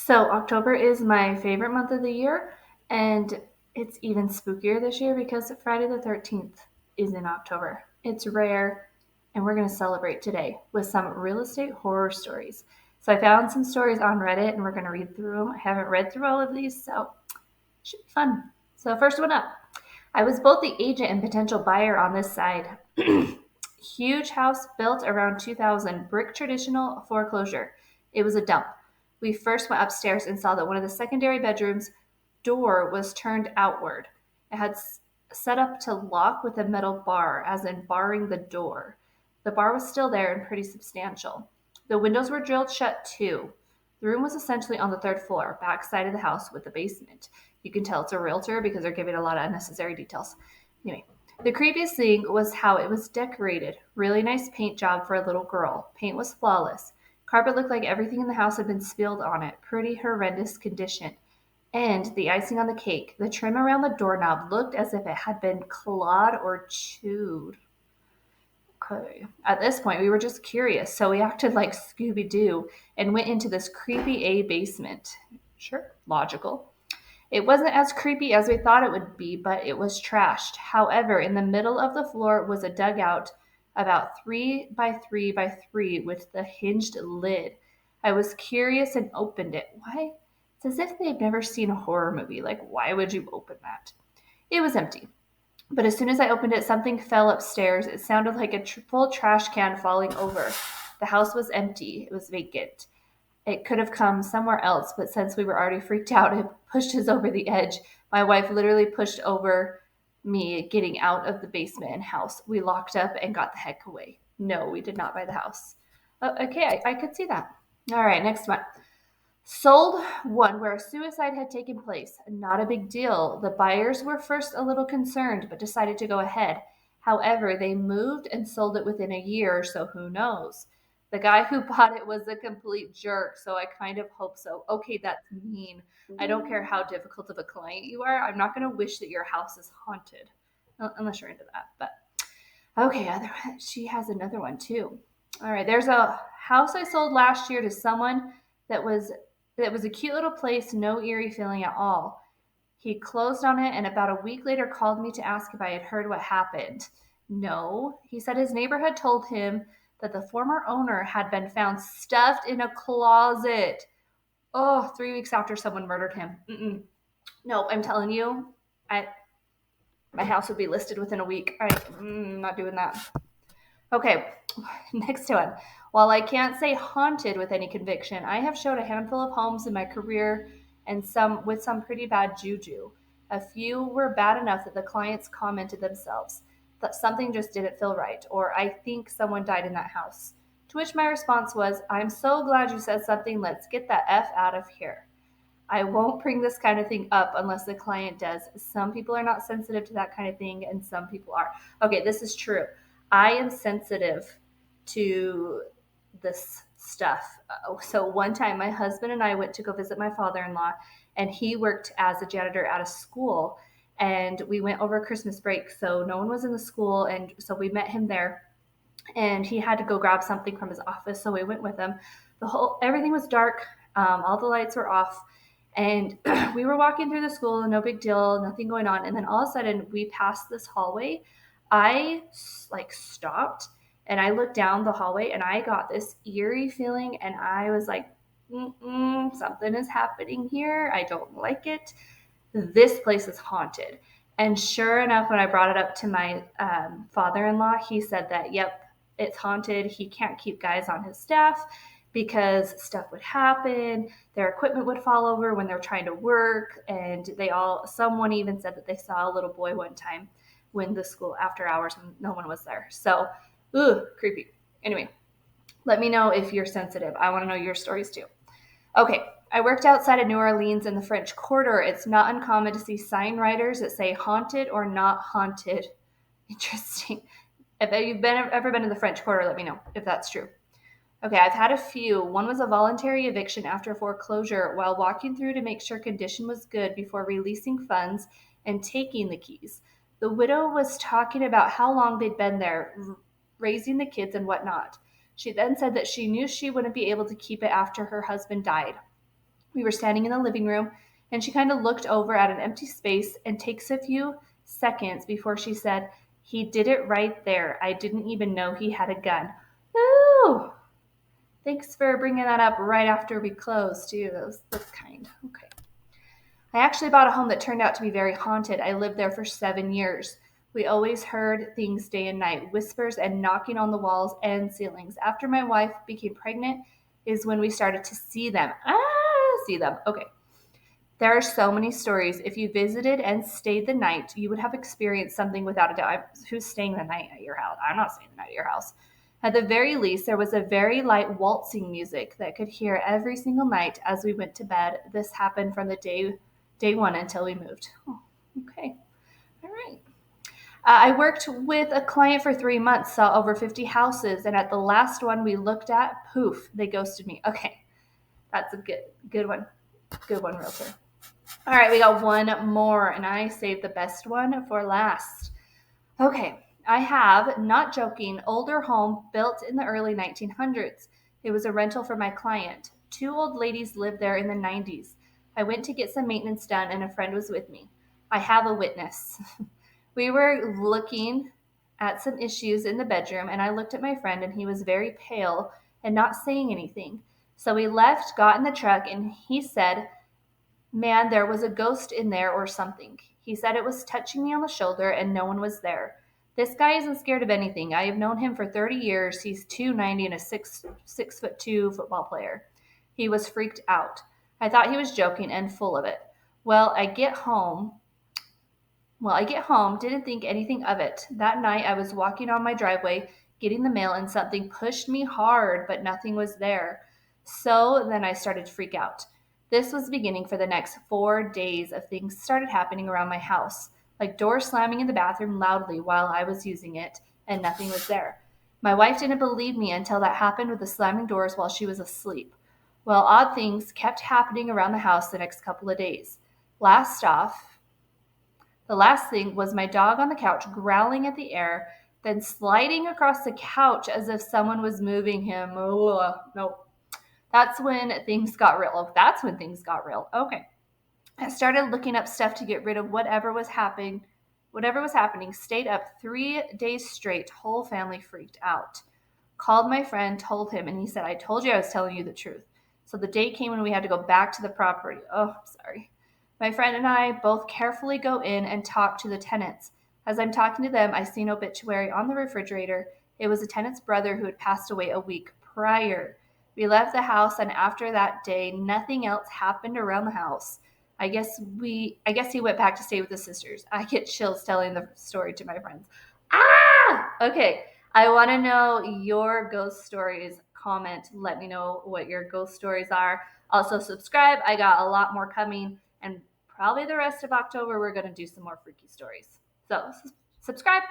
So October is my favorite month of the year, and it's even spookier this year because Friday the 13th is in October. It's rare, and we're going to celebrate today with some real estate horror stories. So I found some stories on Reddit, and we're going to read through them. I haven't read through all of these, so it should be fun. So first one up. I was both the agent and potential buyer on this side. Huge house built around 2000, brick traditional foreclosure. It was a dump. We first went upstairs and saw that one of the secondary bedrooms' door was turned outward. It had set up to lock with a metal bar, as in barring the door. The bar was still there and pretty substantial. The windows were drilled shut too. The room was essentially on the third floor, back side of the house with the basement. You can tell it's a realtor because they're giving a lot of unnecessary details. Anyway, the creepiest thing was how it was decorated. Really nice paint job for a little girl. Paint was flawless. Carpet looked like everything in the house had been spilled on it. Pretty horrendous condition. And the icing on the cake, the trim around the doorknob looked as if it had been clawed or chewed. Okay. At this point, we were just curious, so we acted like Scooby Doo and went into this creepy A basement. Sure, logical. It wasn't as creepy as we thought it would be, but it was trashed. However, in the middle of the floor was a dugout about 3 by 3 by 3 with the hinged lid. I was curious and opened it. Why? It's as if they've never seen a horror movie. Like, why would you open that? It was empty. But as soon as I opened it, something fell upstairs. It sounded like a full trash can falling over. The house was empty. It was vacant. It could have come somewhere else, but since we were already freaked out, it pushed us over the edge. My wife literally pushed over me getting out of the basement and house. We locked up and got the heck away. No, we did not buy the house. Okay, I could see that. All right, next one. Sold one where a suicide had taken place. Not a big deal. The buyers were first a little concerned, but decided to go ahead. However, they moved and sold it within a year, so who knows? The guy who bought it was a complete jerk, so I kind of hope so. Okay, that's mean. I don't care how difficult of a client you are. I'm not going to wish that your house is haunted, unless you're into that. But okay, she has another one too. All right, there's a house I sold last year to someone that was that was a cute little place, no eerie feeling at all. He closed on it and about a week later called me to ask if I had heard what happened. No, he said his neighbor had told him that the former owner had been found stuffed in a closet. Oh, 3 weeks after someone murdered him. No, I'm telling you, I my house would be listed within a week. I'm not doing that. Okay, next one. While I can't say haunted with any conviction, I have showed a handful of homes in my career and some with some pretty bad juju. A few were bad enough that the clients commented themselves that something just didn't feel right, or I think someone died in that house. To which my response was, I'm so glad you said something, let's get that F out of here. I won't bring this kind of thing up unless the client does. Some people are not sensitive to that kind of thing, and some people are. Okay, this is true. I am sensitive to this stuff. So one time, my husband and I went to go visit my father-in-law, and he worked as a janitor at a school. And we went over Christmas break, so no one was in the school, and so we met him there. And he had to go grab something from his office, so we went with him. Everything was dark. All the lights were off, and we were walking through the school, no big deal, nothing going on. And then all of a sudden, we passed this hallway. I like stopped and I looked down the hallway and I got this eerie feeling, and I was like, something is happening here. I don't like it. This place is haunted. And sure enough, when I brought it up to my father-in-law, he said that, yep, it's haunted. He can't keep guys on his staff because stuff would happen. Their equipment would fall over when they're trying to work. And someone even said that they saw a little boy one time when the school after hours when no one was there. So, creepy. Anyway, let me know if you're sensitive. I want to know your stories too. Okay, I worked outside of New Orleans in the French Quarter. It's not uncommon to see sign writers that say haunted or not haunted. Interesting. If you've ever been in the French Quarter, let me know if that's true. Okay, I've had a few. One was a voluntary eviction after foreclosure while walking through to make sure condition was good before releasing funds and taking the keys. The widow was talking about how long they'd been there, raising the kids and whatnot. She then said that she knew she wouldn't be able to keep it after her husband died. We were standing in the living room, and she kind of looked over at an empty space and takes a few seconds before she said, "He did it right there. I didn't even know he had a gun." Ooh, thanks for bringing that up right after we closed, too. That's kind. Okay. I actually bought a home that turned out to be very haunted. I lived there for 7 years. We always heard things day and night, whispers and knocking on the walls and ceilings. After my wife became pregnant is when we started to see them. See them. Okay. There are so many stories. If you visited and stayed the night, you would have experienced something without a doubt. Who's staying the night at your house? I'm not staying the night at your house. At the very least, there was a very light waltzing music that could hear every single night as we went to bed. This happened from the day one until we moved. Oh, okay. All right. I worked with a client for 3 months, saw over 50 houses, and at the last one we looked at, poof, they ghosted me. Okay, that's a good one. Good one, realtor. All right, we got one more, and I saved the best one for last. Okay, I have, not joking, older home built in the early 1900s. It was a rental for my client. Two old ladies lived there in the 90s. I went to get some maintenance done, and a friend was with me. I have a witness. We were looking at some issues in the bedroom, and I looked at my friend, and he was very pale and not saying anything. So we left, got in the truck, and he said, "Man, there was a ghost in there or something." He said it was touching me on the shoulder and no one was there. This guy isn't scared of anything. I have known him for 30 years. He's 290 and a 6'2" football player. He was freaked out. I thought he was joking and full of it. Well, I get home, didn't think anything of it. That night I was walking on my driveway getting the mail and something pushed me hard, but nothing was there. So then I started to freak out. This was beginning for the next 4 days of things started happening around my house, like doors slamming in the bathroom loudly while I was using it, and nothing was there. My wife didn't believe me until that happened with the slamming doors while she was asleep. Well, odd things kept happening around the house the next couple of days. Last off, the last thing was my dog on the couch growling at the air, then sliding across the couch as if someone was moving him. Oh, no. That's when things got real. Oh, that's when things got real. Okay. I started looking up stuff to get rid of whatever was happening. Whatever was happening, stayed up 3 days straight. Whole family freaked out. Called my friend, told him, and he said, "I told you I was telling you the truth." So the day came when we had to go back to the property. Oh, sorry. My friend and I both carefully go in and talk to the tenants. As I'm talking to them, I see an obituary on the refrigerator. It was a tenant's brother who had passed away a week prior. We left the house, and after that day, nothing else happened around the house. I guess he went back to stay with his sisters. I get chills telling the story to my friends. Ah! Okay. I want to know your ghost stories. Comment. Let me know what your ghost stories are. Also, subscribe. I got a lot more coming. And probably the rest of October, we're going to do some more freaky stories. So, subscribe.